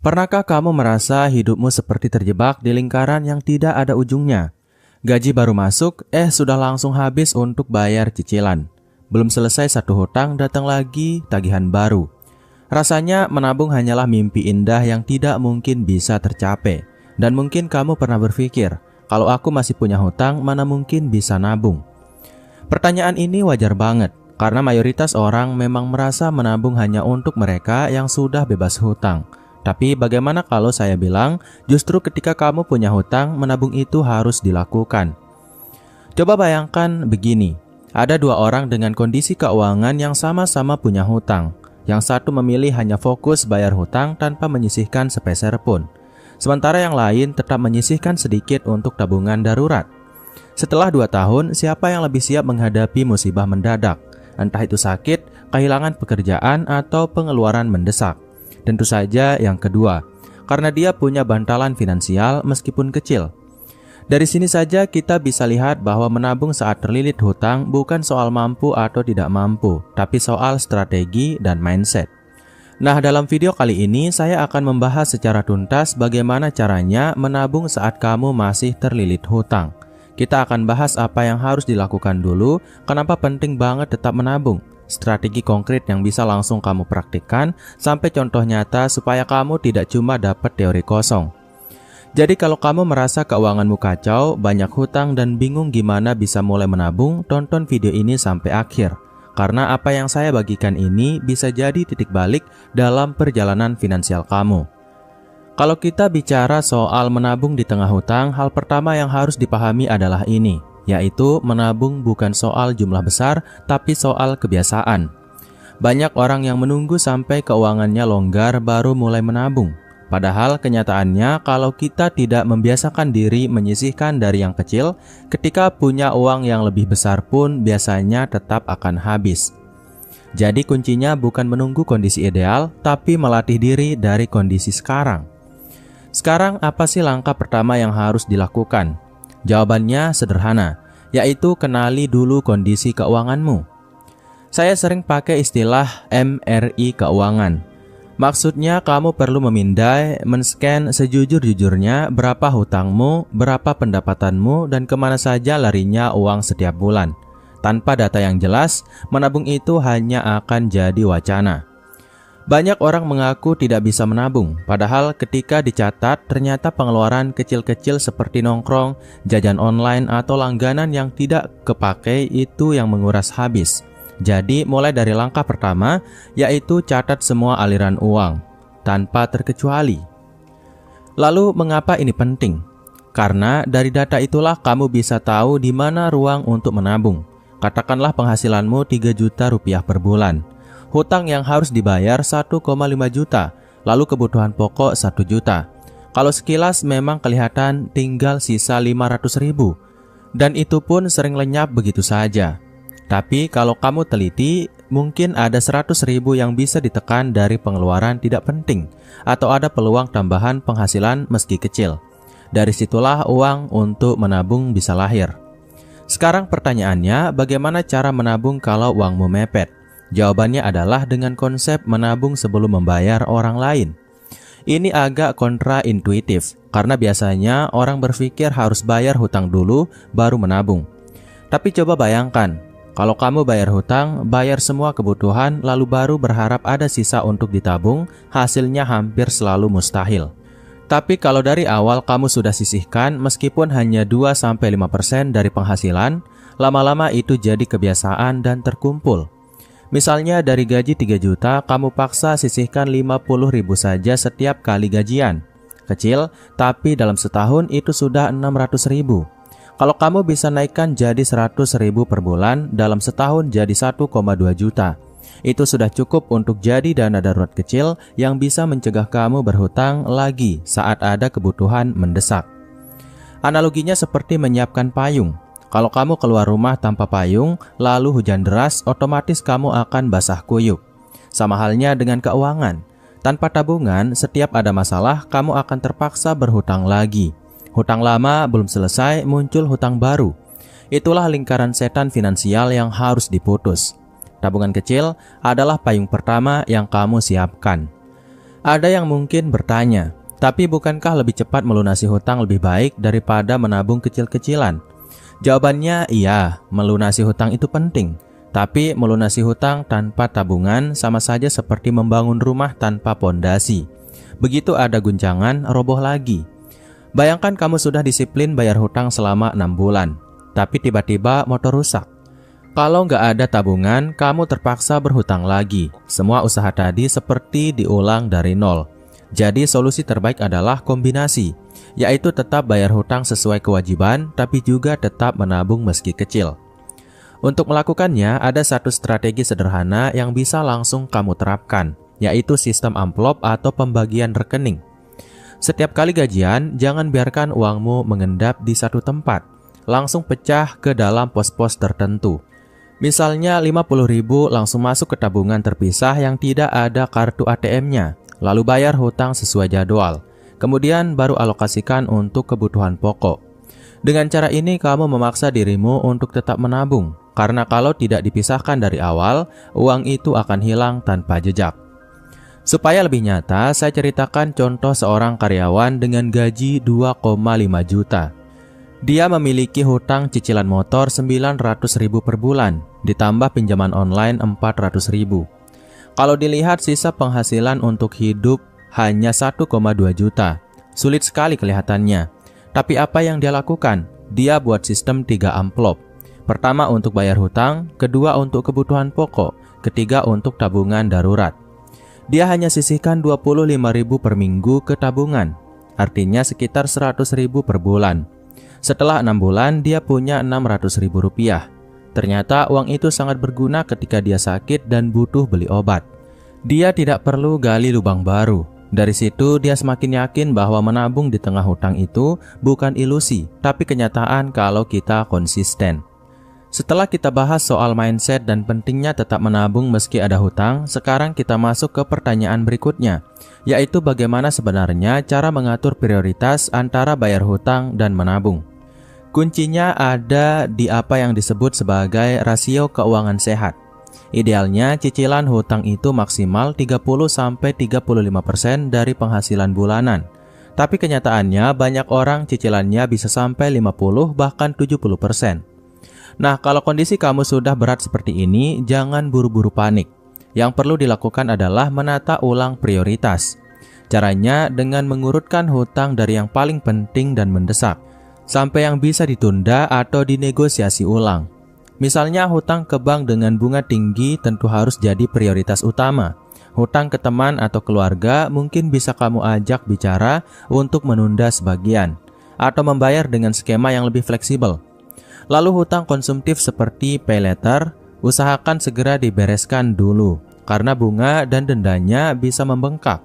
Pernahkah kamu merasa hidupmu seperti terjebak di lingkaran yang tidak ada ujungnya? Gaji baru masuk, sudah langsung habis untuk bayar cicilan. Belum selesai satu hutang, datang lagi tagihan baru. Rasanya menabung hanyalah mimpi indah yang tidak mungkin bisa tercapai. Dan mungkin kamu pernah berpikir, kalau aku masih punya hutang, mana mungkin bisa nabung? Pertanyaan ini wajar banget, karena mayoritas orang memang merasa menabung hanya untuk mereka yang sudah bebas hutang. Tapi bagaimana kalau saya bilang, justru ketika kamu punya hutang, menabung itu harus dilakukan. Coba bayangkan begini, ada dua orang dengan kondisi keuangan yang sama-sama punya hutang. Yang satu memilih hanya fokus bayar hutang tanpa menyisihkan sepeser pun. Sementara yang lain tetap menyisihkan sedikit untuk tabungan darurat. Setelah 2 tahun, siapa yang lebih siap menghadapi musibah mendadak? Entah itu sakit, kehilangan pekerjaan, atau pengeluaran mendesak. Tentu saja yang kedua, karena dia punya bantalan finansial meskipun kecil. Dari sini saja kita bisa lihat bahwa menabung saat terlilit hutang bukan soal mampu atau tidak mampu, tapi soal strategi dan mindset. Nah, dalam video kali ini saya akan membahas secara tuntas bagaimana caranya menabung saat kamu masih terlilit hutang. Kita akan bahas apa yang harus dilakukan dulu, kenapa penting banget tetap menabung, strategi konkret yang bisa langsung kamu praktikkan, sampai contoh nyata supaya kamu tidak cuma dapat teori kosong. Jadi kalau kamu merasa keuanganmu kacau, banyak hutang dan bingung gimana bisa mulai menabung, tonton video ini sampai akhir. Karena apa yang saya bagikan ini bisa jadi titik balik dalam perjalanan finansial kamu. Kalau kita bicara soal menabung di tengah hutang, hal pertama yang harus dipahami adalah ini, yaitu menabung bukan soal jumlah besar, tapi soal kebiasaan. Banyak orang yang menunggu sampai keuangannya longgar baru mulai menabung. Padahal kenyataannya kalau kita tidak membiasakan diri menyisihkan dari yang kecil, ketika punya uang yang lebih besar pun biasanya tetap akan habis. Jadi kuncinya bukan menunggu kondisi ideal, tapi melatih diri dari kondisi sekarang. Sekarang apa sih langkah pertama yang harus dilakukan? Jawabannya sederhana, yaitu kenali dulu kondisi keuanganmu. Saya sering pakai istilah MRI keuangan. Maksudnya kamu perlu memindai, men-scan sejujur-jujurnya berapa hutangmu, berapa pendapatanmu, dan kemana saja larinya uang setiap bulan. Tanpa data yang jelas, menabung itu hanya akan jadi wacana. Banyak orang mengaku tidak bisa menabung, padahal ketika dicatat ternyata pengeluaran kecil-kecil seperti nongkrong, jajan online, atau langganan yang tidak kepakai itu yang menguras habis. Jadi mulai dari langkah pertama, yaitu catat semua aliran uang, tanpa terkecuali. Lalu mengapa ini penting? Karena dari data itulah kamu bisa tahu di mana ruang untuk menabung. Katakanlah penghasilanmu 3 juta rupiah per bulan. Hutang yang harus dibayar 1,5 juta, lalu kebutuhan pokok 1 juta. Kalau sekilas memang kelihatan tinggal sisa 500 ribu, dan itu pun sering lenyap begitu saja. Tapi kalau kamu teliti, mungkin ada 100 ribu yang bisa ditekan dari pengeluaran tidak penting, atau ada peluang tambahan penghasilan meski kecil. Dari situlah uang untuk menabung bisa lahir. Sekarang pertanyaannya, bagaimana cara menabung kalau uangmu mepet? Jawabannya adalah dengan konsep menabung sebelum membayar orang lain. Ini agak kontraintuitif, karena biasanya orang berpikir harus bayar hutang dulu, baru menabung. Tapi coba bayangkan, kalau kamu bayar hutang, bayar semua kebutuhan, lalu baru berharap ada sisa untuk ditabung, hasilnya hampir selalu mustahil. Tapi kalau dari awal kamu sudah sisihkan, meskipun hanya 2-5% dari penghasilan, lama-lama itu jadi kebiasaan dan terkumpul. Misalnya dari gaji 3 juta, kamu paksa sisihkan 50 ribu saja setiap kali gajian. Kecil, tapi dalam setahun itu sudah 600 ribu. Kalau kamu bisa naikkan jadi 100 ribu per bulan, dalam setahun jadi 1,2 juta. Itu sudah cukup untuk jadi dana darurat kecil yang bisa mencegah kamu berhutang lagi saat ada kebutuhan mendesak. Analoginya seperti menyiapkan payung. Kalau kamu keluar rumah tanpa payung, lalu hujan deras, otomatis kamu akan basah kuyup. Sama halnya dengan keuangan. Tanpa tabungan, setiap ada masalah, kamu akan terpaksa berhutang lagi. Hutang lama belum selesai, muncul hutang baru. Itulah lingkaran setan finansial yang harus diputus. Tabungan kecil adalah payung pertama yang kamu siapkan. Ada yang mungkin bertanya, tapi bukankah lebih cepat melunasi hutang lebih baik daripada menabung kecil-kecilan? Jawabannya iya, melunasi hutang itu penting. Tapi melunasi hutang tanpa tabungan sama saja seperti membangun rumah tanpa pondasi. Begitu ada guncangan, roboh lagi. Bayangkan kamu sudah disiplin bayar hutang selama 6 bulan, tapi tiba-tiba motor rusak. Kalau nggak ada tabungan, kamu terpaksa berhutang lagi. Semua usaha tadi seperti diulang dari nol. Jadi solusi terbaik adalah kombinasi, yaitu tetap bayar hutang sesuai kewajiban, tapi juga tetap menabung meski kecil. Untuk melakukannya, ada satu strategi sederhana yang bisa langsung kamu terapkan, yaitu sistem amplop atau pembagian rekening. Setiap kali gajian, jangan biarkan uangmu mengendap di satu tempat. Langsung pecah ke dalam pos-pos tertentu. Misalnya 50.000 langsung masuk ke tabungan terpisah yang tidak ada kartu ATM-nya, lalu bayar hutang sesuai jadwal. Kemudian baru alokasikan untuk kebutuhan pokok. Dengan cara ini kamu memaksa dirimu untuk tetap menabung, karena kalau tidak dipisahkan dari awal, uang itu akan hilang tanpa jejak. Supaya lebih nyata, saya ceritakan contoh seorang karyawan dengan gaji 2,5 juta. Dia memiliki hutang cicilan motor 900.000 per bulan, ditambah pinjaman online 400.000. Kalau dilihat sisa penghasilan untuk hidup hanya 1,2 juta. Sulit sekali kelihatannya. Tapi apa yang dia lakukan? Dia buat sistem 3 amplop. Pertama untuk bayar hutang, kedua untuk kebutuhan pokok, ketiga untuk tabungan darurat. Dia hanya sisihkan 25.000 per minggu ke tabungan, artinya sekitar 100.000 per bulan. Setelah 6 bulan, dia punya 600.000 rupiah. Ternyata uang itu sangat berguna ketika dia sakit dan butuh beli obat. Dia tidak perlu gali lubang baru. Dari situ, dia semakin yakin bahwa menabung di tengah hutang itu bukan ilusi, tapi kenyataan kalau kita konsisten. Setelah kita bahas soal mindset dan pentingnya tetap menabung meski ada hutang, sekarang kita masuk ke pertanyaan berikutnya, yaitu bagaimana sebenarnya cara mengatur prioritas antara bayar hutang dan menabung. Kuncinya ada di apa yang disebut sebagai rasio keuangan sehat. Idealnya cicilan hutang itu maksimal 30-35% dari penghasilan bulanan. Tapi kenyataannya banyak orang cicilannya bisa sampai 50 bahkan 70%. Nah, kalau kondisi kamu sudah berat seperti ini, jangan buru-buru panik. Yang perlu dilakukan adalah menata ulang prioritas. Caranya dengan mengurutkan hutang dari yang paling penting dan mendesak, sampai yang bisa ditunda atau dinegosiasi ulang. Misalnya hutang ke bank dengan bunga tinggi tentu harus jadi prioritas utama. Hutang ke teman atau keluarga mungkin bisa kamu ajak bicara untuk menunda sebagian, atau membayar dengan skema yang lebih fleksibel. Lalu hutang konsumtif seperti pay later, usahakan segera dibereskan dulu, karena bunga dan dendanya bisa membengkak.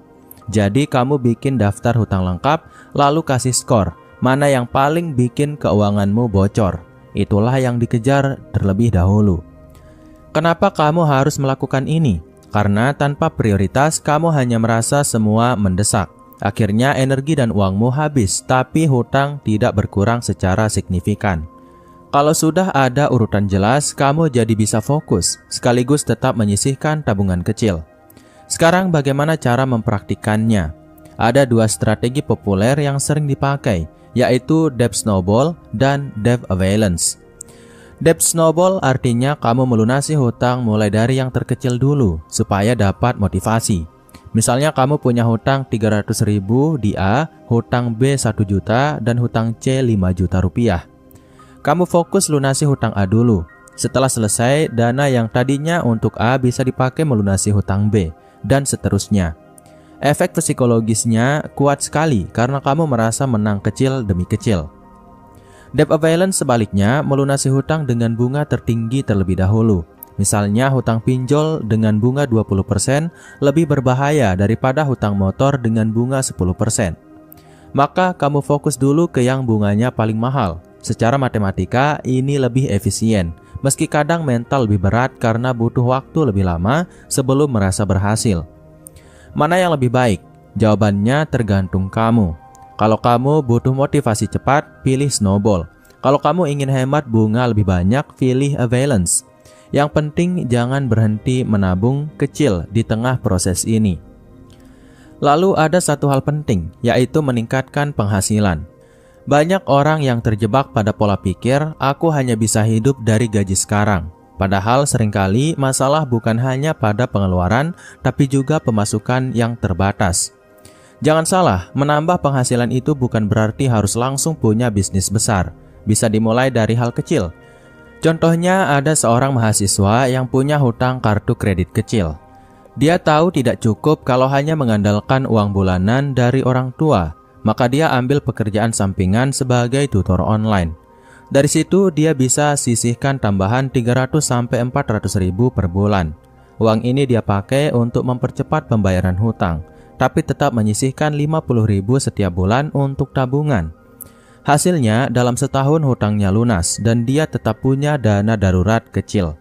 Jadi kamu bikin daftar hutang lengkap, lalu kasih skor, mana yang paling bikin keuanganmu bocor. Itulah yang dikejar terlebih dahulu. Kenapa kamu harus melakukan ini? Karena tanpa prioritas, kamu hanya merasa semua mendesak. Akhirnya energi dan uangmu habis, tapi hutang tidak berkurang secara signifikan. Kalau sudah ada urutan jelas, kamu jadi bisa fokus, sekaligus tetap menyisihkan tabungan kecil. Sekarang bagaimana cara mempraktikannya? Ada 2 strategi populer yang sering dipakai, yaitu debt snowball dan debt avalanche. Debt snowball artinya kamu melunasi hutang mulai dari yang terkecil dulu, supaya dapat motivasi. Misalnya kamu punya hutang 300.000 di A, hutang B 1 juta, dan hutang C 5 juta rupiah. Kamu fokus lunasi hutang A dulu. Setelah selesai, dana yang tadinya untuk A bisa dipakai melunasi hutang B, dan seterusnya. Efek psikologisnya kuat sekali karena kamu merasa menang kecil demi kecil. Debt avalanche sebaliknya melunasi hutang dengan bunga tertinggi terlebih dahulu. Misalnya hutang pinjol dengan bunga 20% lebih berbahaya daripada hutang motor dengan bunga 10%. Maka kamu fokus dulu ke yang bunganya paling mahal. Secara matematika ini lebih efisien, meski kadang mental lebih berat karena butuh waktu lebih lama sebelum merasa berhasil. Mana yang lebih baik? Jawabannya tergantung kamu. Kalau kamu butuh motivasi cepat, pilih snowball. Kalau kamu ingin hemat bunga lebih banyak, pilih avalanche. Yang penting jangan berhenti menabung kecil di tengah proses ini. Lalu ada satu hal penting, yaitu meningkatkan penghasilan. Banyak orang yang terjebak pada pola pikir, aku hanya bisa hidup dari gaji sekarang. Padahal seringkali masalah bukan hanya pada pengeluaran, tapi juga pemasukan yang terbatas. Jangan salah, menambah penghasilan itu bukan berarti harus langsung punya bisnis besar. Bisa dimulai dari hal kecil. Contohnya ada seorang mahasiswa yang punya hutang kartu kredit kecil. Dia tahu tidak cukup kalau hanya mengandalkan uang bulanan dari orang tua, maka dia ambil pekerjaan sampingan sebagai tutor online. Dari situ dia bisa sisihkan tambahan 300-400 ribu per bulan. Uang ini dia pakai untuk mempercepat pembayaran hutang, tapi tetap menyisihkan 50 ribu setiap bulan untuk tabungan. Hasilnya dalam setahun hutangnya lunas dan dia tetap punya dana darurat kecil.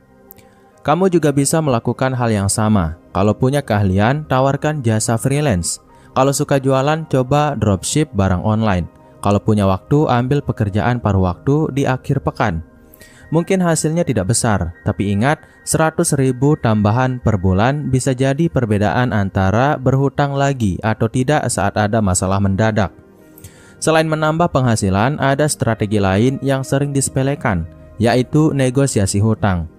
Kamu juga bisa melakukan hal yang sama. Kalau punya keahlian, tawarkan jasa freelance. Kalau suka jualan, coba dropship barang online. Kalau punya waktu, ambil pekerjaan paruh waktu di akhir pekan. Mungkin hasilnya tidak besar, tapi ingat 100 ribu tambahan per bulan bisa jadi perbedaan antara berhutang lagi atau tidak saat ada masalah mendadak. Selain menambah penghasilan, ada strategi lain yang sering disepelekan, yaitu negosiasi hutang.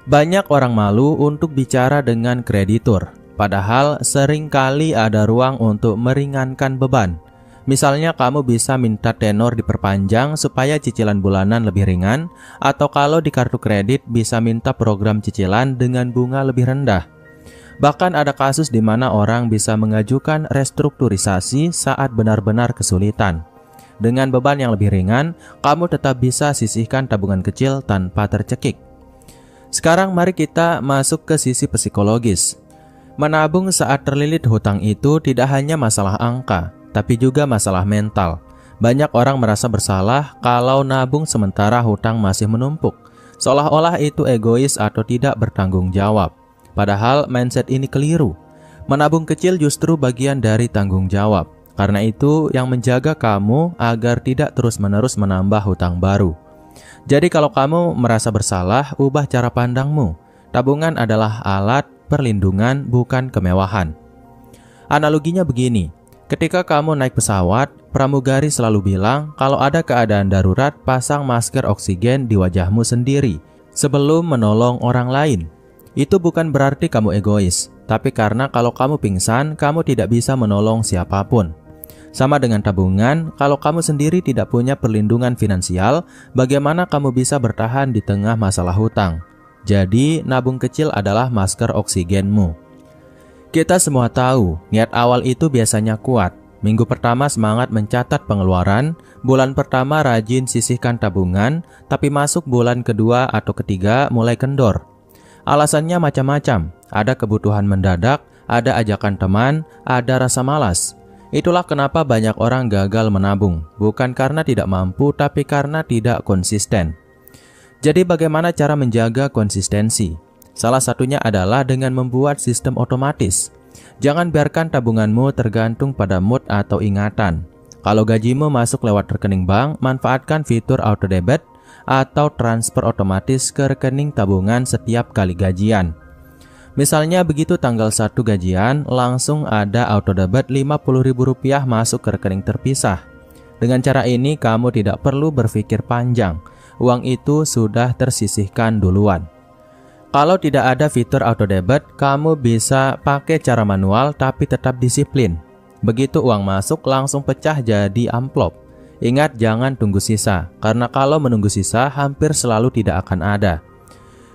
Banyak orang malu untuk bicara dengan kreditur, padahal sering kali ada ruang untuk meringankan beban. Misalnya kamu bisa minta tenor diperpanjang supaya cicilan bulanan lebih ringan, atau kalau di kartu kredit bisa minta program cicilan dengan bunga lebih rendah. Bahkan ada kasus di mana orang bisa mengajukan restrukturisasi saat benar-benar kesulitan. Dengan beban yang lebih ringan, kamu tetap bisa sisihkan tabungan kecil tanpa tercekik. Sekarang mari kita masuk ke sisi psikologis. Menabung saat terlilit hutang itu tidak hanya masalah angka, tapi juga masalah mental. Banyak orang merasa bersalah kalau nabung sementara hutang masih menumpuk, seolah-olah itu egois atau tidak bertanggung jawab. Padahal mindset ini keliru. Menabung kecil justru bagian dari tanggung jawab. Karena itu yang menjaga kamu agar tidak terus-menerus menambah hutang baru. Jadi kalau kamu merasa bersalah, ubah cara pandangmu. Tabungan adalah alat perlindungan, bukan kemewahan. Analoginya begini. Ketika kamu naik pesawat, pramugari selalu bilang kalau ada keadaan darurat, pasang masker oksigen di wajahmu sendiri sebelum menolong orang lain. Itu bukan berarti kamu egois, tapi karena kalau kamu pingsan, kamu tidak bisa menolong siapapun. Sama dengan tabungan, kalau kamu sendiri tidak punya perlindungan finansial, bagaimana kamu bisa bertahan di tengah masalah hutang? Jadi, nabung kecil adalah masker oksigenmu. Kita semua tahu, niat awal itu biasanya kuat. Minggu pertama semangat mencatat pengeluaran, bulan pertama rajin sisihkan tabungan, tapi masuk bulan kedua atau ketiga mulai kendor. Alasannya macam-macam, ada kebutuhan mendadak, ada ajakan teman, ada rasa malas. Itulah kenapa banyak orang gagal menabung, bukan karena tidak mampu, tapi karena tidak konsisten. Jadi bagaimana cara menjaga konsistensi? Salah satunya adalah dengan membuat sistem otomatis. Jangan biarkan tabunganmu tergantung pada mood atau ingatan. Kalau gajimu masuk lewat rekening bank, manfaatkan fitur auto debit atau transfer otomatis ke rekening tabungan setiap kali gajian. Misalnya begitu tanggal 1 gajian, langsung ada auto debit Rp50.000 masuk ke rekening terpisah. Dengan cara ini kamu tidak perlu berpikir panjang. Uang itu sudah tersisihkan duluan. Kalau tidak ada fitur auto debit, kamu bisa pakai cara manual tapi tetap disiplin. Begitu uang masuk langsung pecah jadi amplop. Ingat jangan tunggu sisa, karena kalau menunggu sisa hampir selalu tidak akan ada.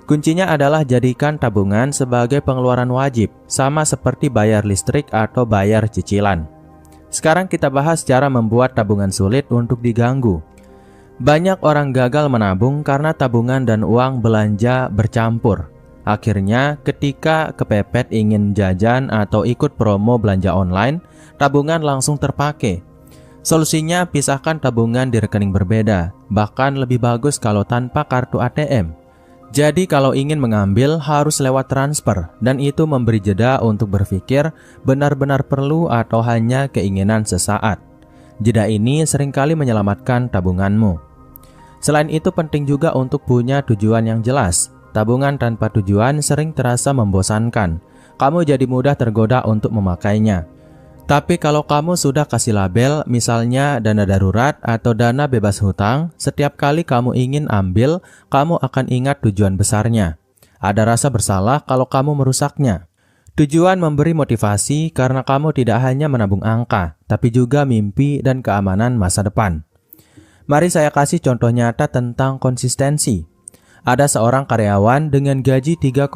Kuncinya adalah jadikan tabungan sebagai pengeluaran wajib, sama seperti bayar listrik atau bayar cicilan. Sekarang kita bahas cara membuat tabungan sulit untuk diganggu. Banyak orang gagal menabung karena tabungan dan uang belanja bercampur. Akhirnya, ketika kepepet ingin jajan atau ikut promo belanja online, tabungan langsung terpakai. Solusinya, pisahkan tabungan di rekening berbeda. Bahkan lebih bagus kalau tanpa kartu ATM. Jadi kalau ingin mengambil harus lewat transfer, dan itu memberi jeda untuk berpikir benar-benar perlu atau hanya keinginan sesaat. Jeda ini seringkali menyelamatkan tabunganmu. Selain itu penting juga untuk punya tujuan yang jelas. Tabungan tanpa tujuan sering terasa membosankan. Kamu jadi mudah tergoda untuk memakainya. Tapi kalau kamu sudah kasih label, misalnya dana darurat atau dana bebas hutang, setiap kali kamu ingin ambil, kamu akan ingat tujuan besarnya. Ada rasa bersalah kalau kamu merusaknya. Tujuan memberi motivasi karena kamu tidak hanya menabung angka, tapi juga mimpi dan keamanan masa depan. Mari saya kasih contoh nyata tentang konsistensi. Ada seorang karyawan dengan gaji 3,5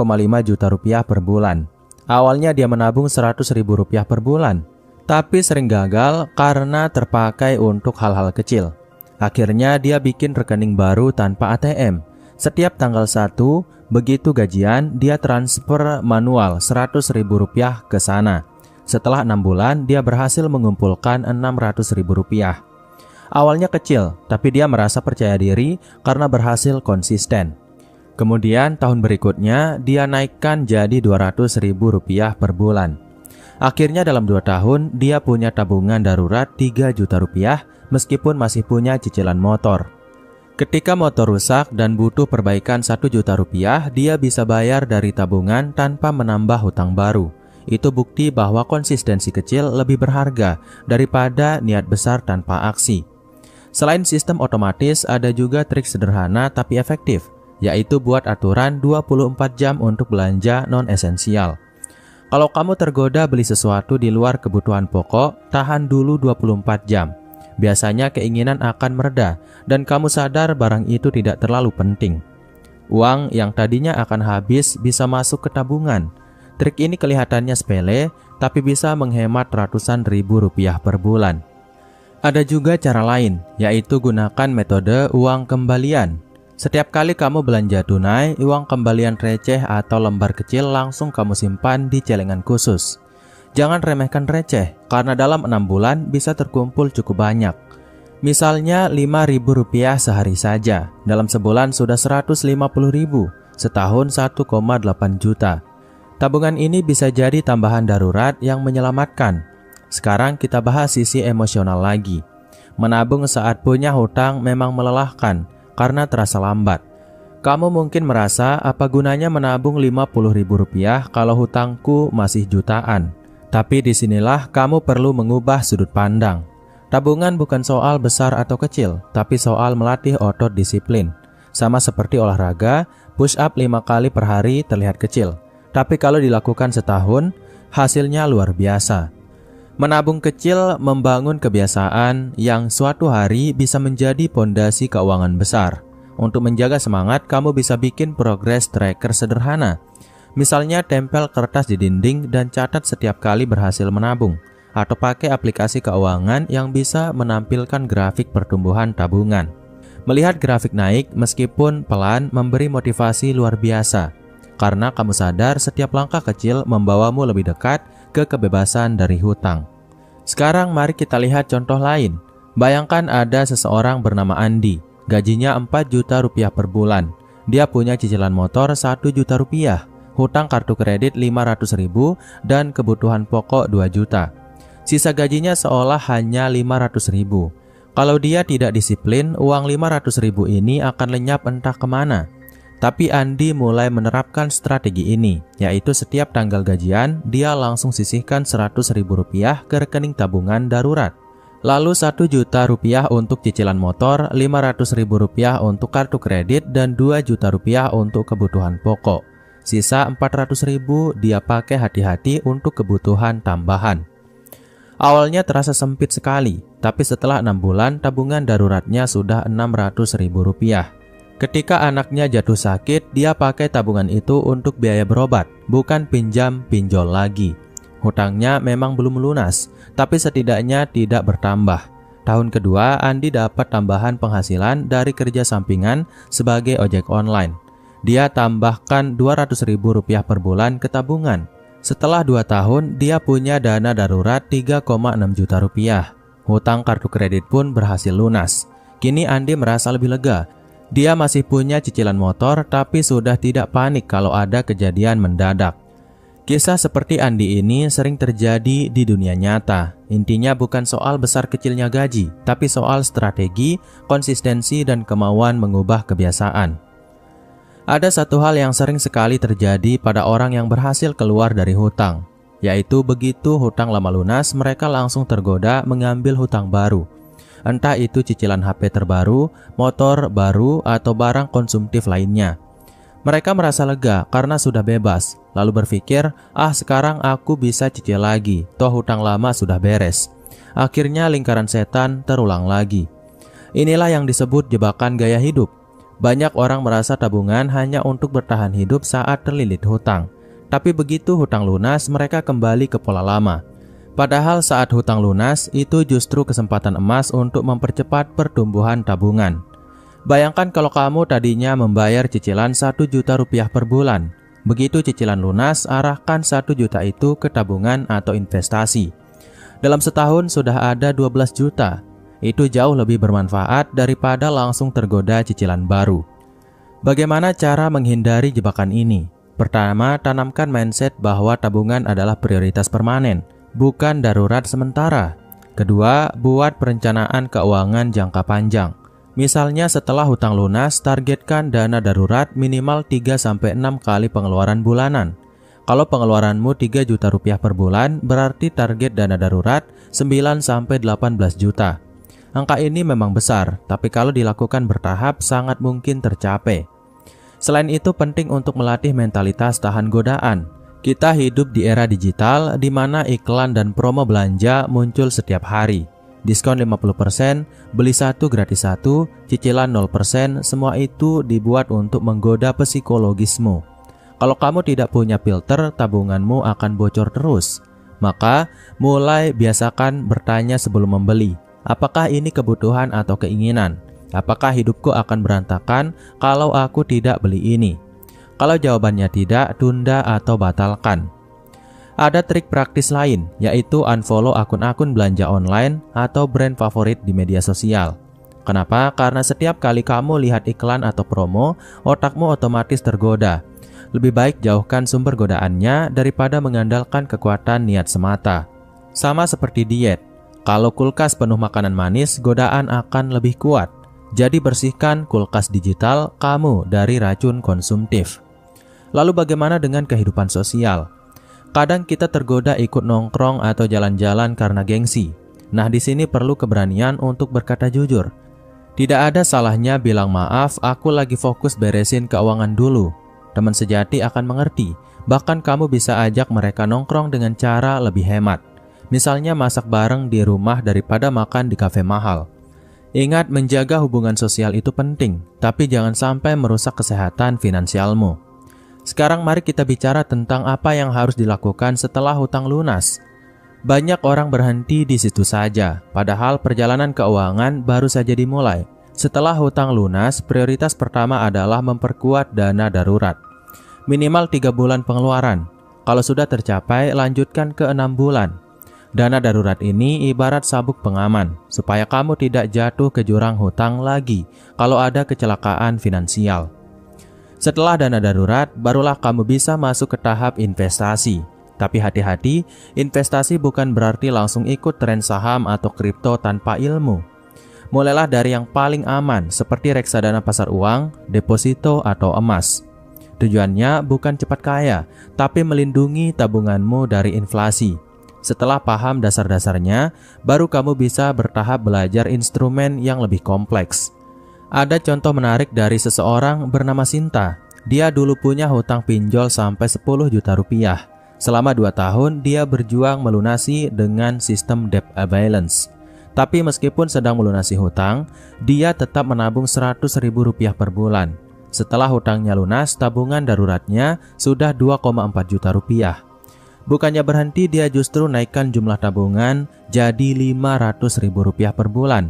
juta rupiah per bulan. Awalnya dia menabung 100 ribu rupiah per bulan, tapi sering gagal karena terpakai untuk hal-hal kecil. Akhirnya dia bikin rekening baru tanpa ATM. Setiap tanggal 1, begitu gajian, dia transfer manual 100 ribu rupiah ke sana. Setelah 6 bulan, dia berhasil mengumpulkan 600 ribu rupiah. Awalnya kecil, tapi dia merasa percaya diri karena berhasil konsisten. Kemudian tahun berikutnya, dia naikkan jadi 200 ribu rupiah per bulan. Akhirnya dalam 2 tahun, dia punya tabungan darurat 3 juta rupiah meskipun masih punya cicilan motor. Ketika motor rusak dan butuh perbaikan 1 juta rupiah, dia bisa bayar dari tabungan tanpa menambah hutang baru. Itu bukti bahwa konsistensi kecil lebih berharga daripada niat besar tanpa aksi. Selain sistem otomatis, ada juga trik sederhana tapi efektif, yaitu buat aturan 24 jam untuk belanja non-esensial. Kalau kamu tergoda beli sesuatu di luar kebutuhan pokok, tahan dulu 24 jam. Biasanya keinginan akan mereda dan kamu sadar barang itu tidak terlalu penting. Uang yang tadinya akan habis bisa masuk ke tabungan. Trik ini kelihatannya sepele, tapi bisa menghemat ratusan ribu rupiah per bulan. Ada juga cara lain, yaitu gunakan metode uang kembalian. Setiap kali kamu belanja tunai, uang kembalian receh atau lembar kecil langsung kamu simpan di celengan khusus. Jangan remehkan receh, karena dalam 6 bulan bisa terkumpul cukup banyak. Misalnya 5.000 rupiah sehari saja, dalam sebulan sudah 150.000, setahun 1,8 juta. Tabungan ini bisa jadi tambahan darurat yang menyelamatkan. Sekarang kita bahas sisi emosional lagi. Menabung saat punya hutang memang melelahkan karena terasa lambat. Kamu mungkin merasa apa gunanya menabung 50.000 rupiah kalau hutangku masih jutaan. Tapi disinilah kamu perlu mengubah sudut pandang. Tabungan bukan soal besar atau kecil, tapi soal melatih otot disiplin. Sama seperti olahraga, push up 5 kali per hari terlihat kecil. Tapi kalau dilakukan setahun, hasilnya luar biasa. Menabung kecil membangun kebiasaan yang suatu hari bisa menjadi pondasi keuangan besar. Untuk menjaga semangat, kamu bisa bikin progress tracker sederhana. Misalnya tempel kertas di dinding dan catat setiap kali berhasil menabung. Atau pakai aplikasi keuangan yang bisa menampilkan grafik pertumbuhan tabungan. Melihat grafik naik meskipun pelan memberi motivasi luar biasa. Karena kamu sadar setiap langkah kecil membawamu lebih dekat ke kebebasan dari hutang. Sekarang mari kita lihat contoh lain. Bayangkan ada seseorang bernama Andi. Gajinya 4 juta rupiah per bulan. Dia punya cicilan motor 1 juta rupiah, hutang kartu kredit 500 ribu, dan kebutuhan pokok 2 juta. Sisa gajinya seolah hanya 500 ribu. Kalau dia tidak disiplin, uang 500 ribu ini akan lenyap entah kemana. Tapi Andi mulai menerapkan strategi ini, yaitu setiap tanggal gajian, dia langsung sisihkan 100 ribu rupiah ke rekening tabungan darurat. Lalu 1 juta rupiah untuk cicilan motor, 500 ribu rupiah untuk kartu kredit, dan 2 juta rupiah untuk kebutuhan pokok. Sisa 400 ribu dia pakai hati-hati untuk kebutuhan tambahan. Awalnya terasa sempit sekali, tapi setelah 6 bulan tabungan daruratnya sudah 600 ribu rupiah. Ketika anaknya jatuh sakit, dia pakai tabungan itu untuk biaya berobat, bukan pinjam pinjol lagi. Hutangnya memang belum lunas, tapi setidaknya tidak bertambah. Tahun kedua, Andi dapat tambahan penghasilan dari kerja sampingan sebagai ojek online. Dia tambahkan 200 ribu rupiah per bulan ke tabungan. Setelah 2 tahun, dia punya dana darurat 3,6 juta rupiah. Hutang kartu kredit pun berhasil lunas. Kini Andi merasa lebih lega. Dia masih punya cicilan motor, tapi sudah tidak panik kalau ada kejadian mendadak. Kisah seperti Andi ini sering terjadi di dunia nyata. Intinya bukan soal besar kecilnya gaji, tapi soal strategi, konsistensi, dan kemauan mengubah kebiasaan. Ada satu hal yang sering sekali terjadi pada orang yang berhasil keluar dari hutang, yaitu begitu hutang lama lunas, mereka langsung tergoda mengambil hutang baru. Entah itu cicilan HP terbaru, motor baru, atau barang konsumtif lainnya. Mereka merasa lega karena sudah bebas, lalu berpikir, sekarang aku bisa cicil lagi, toh hutang lama sudah beres. Akhirnya lingkaran setan terulang lagi. Inilah yang disebut jebakan gaya hidup. Banyak orang merasa tabungan hanya untuk bertahan hidup saat terlilit hutang. Tapi begitu hutang lunas, mereka kembali ke pola lama. Padahal saat hutang lunas, itu justru kesempatan emas untuk mempercepat pertumbuhan tabungan. Bayangkan kalau kamu tadinya membayar cicilan 1 juta rupiah per bulan. Begitu cicilan lunas, arahkan 1 juta itu ke tabungan atau investasi. Dalam setahun sudah ada 12 juta. Itu jauh lebih bermanfaat daripada langsung tergoda cicilan baru. Bagaimana cara menghindari jebakan ini? Pertama, tanamkan mindset bahwa tabungan adalah prioritas permanen, bukan darurat sementara. Kedua, buat perencanaan keuangan jangka panjang. Misalnya setelah hutang lunas, targetkan dana darurat minimal 3-6 kali pengeluaran bulanan. Kalau pengeluaranmu 3 juta rupiah per bulan, berarti target dana darurat 9-18 juta. Angka ini memang besar, tapi kalau dilakukan bertahap sangat mungkin tercapai. Selain itu penting untuk melatih mentalitas tahan godaan. Kita hidup di era digital di mana iklan dan promo belanja muncul setiap hari. Diskon 50%, beli 1 gratis 1, cicilan 0%, semua itu dibuat untuk menggoda psikologismu. Kalau kamu tidak punya filter, tabunganmu akan bocor terus. Maka, mulai biasakan bertanya sebelum membeli. Apakah ini kebutuhan atau keinginan? Apakah hidupku akan berantakan kalau aku tidak beli ini? Kalau jawabannya tidak, tunda atau batalkan. Ada trik praktis lain, yaitu unfollow akun-akun belanja online atau brand favorit di media sosial. Kenapa? Karena setiap kali kamu lihat iklan atau promo, otakmu otomatis tergoda. Lebih baik jauhkan sumber godaannya daripada mengandalkan kekuatan niat semata. Sama seperti diet. Kalau kulkas penuh makanan manis, godaan akan lebih kuat. Jadi bersihkan kulkas digital kamu dari racun konsumtif. Lalu bagaimana dengan kehidupan sosial? Kadang kita tergoda ikut nongkrong atau jalan-jalan karena gengsi. Nah, di sini perlu keberanian untuk berkata jujur. Tidak ada salahnya bilang maaf, aku lagi fokus beresin keuangan dulu. Teman sejati akan mengerti. Bahkan kamu bisa ajak mereka nongkrong dengan cara lebih hemat. Misalnya masak bareng di rumah daripada makan di kafe mahal. Ingat, menjaga hubungan sosial itu penting, tapi jangan sampai merusak kesehatan finansialmu. Sekarang mari kita bicara tentang apa yang harus dilakukan setelah hutang lunas. Banyak orang berhenti di situ saja, padahal perjalanan keuangan baru saja dimulai. Setelah hutang lunas, prioritas pertama adalah memperkuat dana darurat. Minimal 3 bulan pengeluaran. Kalau sudah tercapai, lanjutkan ke 6 bulan. Dana darurat ini ibarat sabuk pengaman, supaya kamu tidak jatuh ke jurang hutang lagi kalau ada kecelakaan finansial. Setelah dana darurat, barulah kamu bisa masuk ke tahap investasi. Tapi hati-hati, investasi bukan berarti langsung ikut tren saham atau kripto tanpa ilmu. Mulailah dari yang paling aman, seperti reksadana pasar uang, deposito, atau emas. Tujuannya bukan cepat kaya, tapi melindungi tabunganmu dari inflasi. Setelah paham dasar-dasarnya, baru kamu bisa bertahap belajar instrumen yang lebih kompleks. Ada contoh menarik dari seseorang bernama Sinta. Dia dulu punya hutang pinjol sampai 10 juta rupiah. Selama 2 tahun, dia berjuang melunasi dengan sistem debt balance. Tapi meskipun sedang melunasi hutang, dia tetap menabung 100 ribu rupiah per bulan. Setelah hutangnya lunas, tabungan daruratnya sudah 2,4 juta rupiah. Bukannya berhenti, dia justru naikkan jumlah tabungan jadi 500 ribu rupiah per bulan.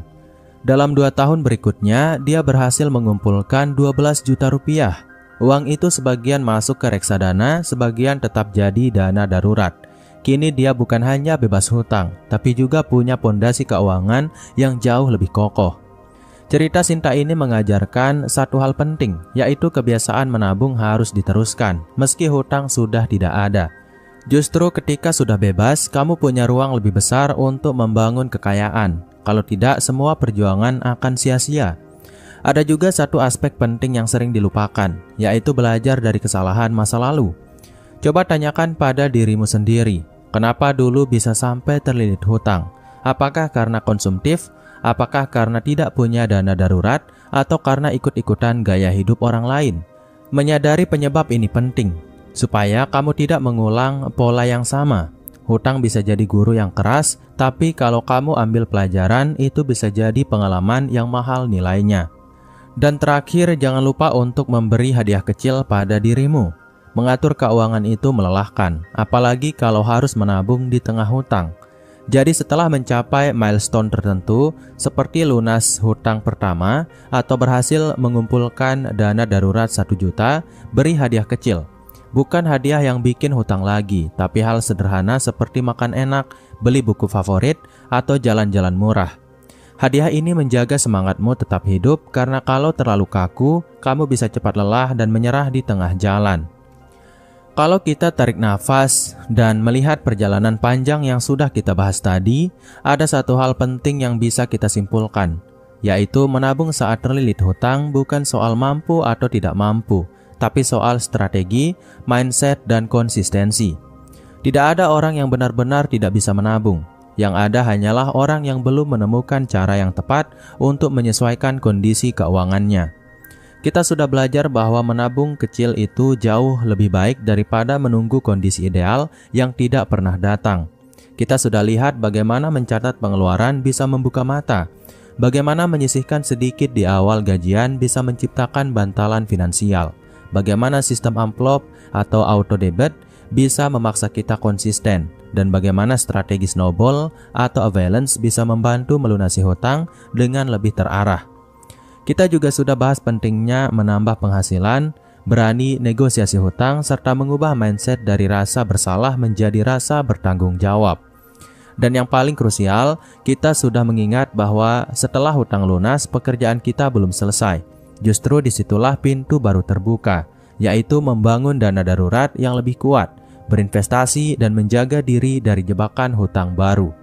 Dalam 2 tahun berikutnya, dia berhasil mengumpulkan 12 juta rupiah. Uang itu sebagian masuk ke reksadana, sebagian tetap jadi dana darurat. Kini dia bukan hanya bebas hutang, tapi juga punya pondasi keuangan yang jauh lebih kokoh. Cerita Sinta ini mengajarkan satu hal penting, yaitu kebiasaan menabung harus diteruskan, meski hutang sudah tidak ada. Justru ketika sudah bebas, kamu punya ruang lebih besar untuk membangun kekayaan. Kalau tidak, semua perjuangan akan sia-sia. Ada juga satu aspek penting yang sering dilupakan, yaitu belajar dari kesalahan masa lalu. Coba tanyakan pada dirimu sendiri, Kenapa dulu bisa sampai terlilit hutang? Apakah karena konsumtif? Apakah karena tidak punya dana darurat? Atau karena ikut-ikutan gaya hidup orang lain? Menyadari penyebab ini penting, supaya kamu tidak mengulang pola yang sama. Hutang bisa jadi guru yang keras, tapi kalau kamu ambil pelajaran, itu bisa jadi pengalaman yang mahal nilainya. Dan terakhir, jangan lupa untuk memberi hadiah kecil pada dirimu. Mengatur keuangan itu melelahkan, apalagi kalau harus menabung di tengah hutang. Jadi setelah mencapai milestone tertentu, seperti lunas hutang pertama atau berhasil mengumpulkan dana darurat 1 juta, beri hadiah kecil. Bukan hadiah yang bikin hutang lagi, tapi hal sederhana seperti makan enak, beli buku favorit, atau jalan-jalan murah. Hadiah ini menjaga semangatmu tetap hidup, karena kalau terlalu kaku, kamu bisa cepat lelah dan menyerah di tengah jalan. Kalau kita tarik nafas dan melihat perjalanan panjang yang sudah kita bahas tadi, ada satu hal penting yang bisa kita simpulkan, yaitu menabung saat terlilit hutang bukan soal mampu atau tidak mampu, tapi soal strategi, mindset, dan konsistensi. Tidak ada orang yang benar-benar tidak bisa menabung. Yang ada hanyalah orang yang belum menemukan cara yang tepat untuk menyesuaikan kondisi keuangannya. Kita sudah belajar bahwa menabung kecil itu jauh lebih baik daripada menunggu kondisi ideal yang tidak pernah datang. Kita sudah lihat bagaimana mencatat pengeluaran bisa membuka mata, bagaimana menyisihkan sedikit di awal gajian bisa menciptakan bantalan finansial, bagaimana sistem amplop atau auto debit bisa memaksa kita konsisten, dan bagaimana strategi snowball atau avalanche bisa membantu melunasi hutang dengan lebih terarah. Kita juga sudah bahas pentingnya menambah penghasilan, berani negosiasi hutang, serta mengubah mindset dari rasa bersalah menjadi rasa bertanggung jawab. Dan yang paling krusial, kita sudah mengingat bahwa setelah hutang lunas, pekerjaan kita belum selesai. Justru disitulah pintu baru terbuka, yaitu membangun dana darurat yang lebih kuat, berinvestasi, dan menjaga diri dari jebakan hutang baru.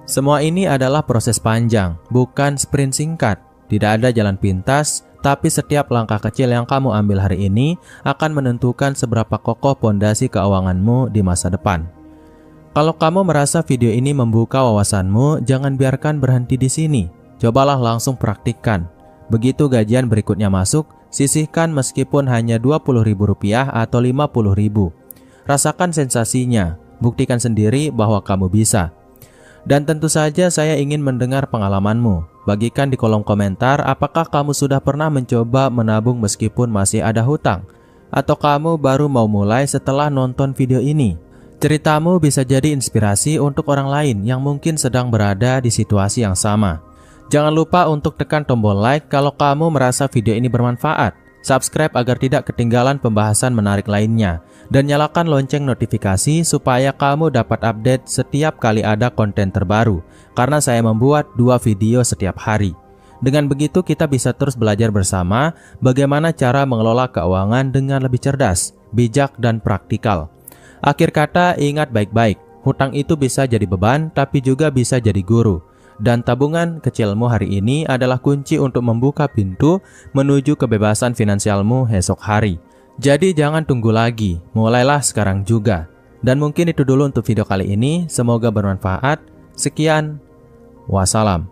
Semua ini adalah proses panjang, bukan sprint singkat. Tidak ada jalan pintas, tapi setiap langkah kecil yang kamu ambil hari ini akan menentukan seberapa kokoh pondasi keuanganmu di masa depan. Kalau kamu merasa video ini membuka wawasanmu, jangan biarkan berhenti di sini. Cobalah langsung praktikkan. Begitu gajian berikutnya masuk, sisihkan meskipun hanya Rp20.000 atau Rp50.000. Rasakan sensasinya, buktikan sendiri bahwa kamu bisa. Dan tentu saja saya ingin mendengar pengalamanmu. Bagikan di kolom komentar apakah kamu sudah pernah mencoba menabung meskipun masih ada hutang, atau kamu baru mau mulai setelah nonton video ini. Ceritamu bisa jadi inspirasi untuk orang lain yang mungkin sedang berada di situasi yang sama. Jangan lupa untuk tekan tombol like kalau kamu merasa video ini bermanfaat. Subscribe agar tidak ketinggalan pembahasan menarik lainnya, dan nyalakan lonceng notifikasi supaya kamu dapat update setiap kali ada konten terbaru, karena saya membuat 2 video setiap hari. Dengan begitu kita bisa terus belajar bersama bagaimana cara mengelola keuangan dengan lebih cerdas, bijak, dan praktikal. Akhir kata, ingat baik-baik, hutang itu bisa jadi beban tapi juga bisa jadi guru. Dan tabungan kecilmu hari ini adalah kunci untuk membuka pintu menuju kebebasan finansialmu esok hari. Jadi jangan tunggu lagi, mulailah sekarang juga. Dan mungkin itu dulu untuk video kali ini, semoga bermanfaat. Sekian, wassalam.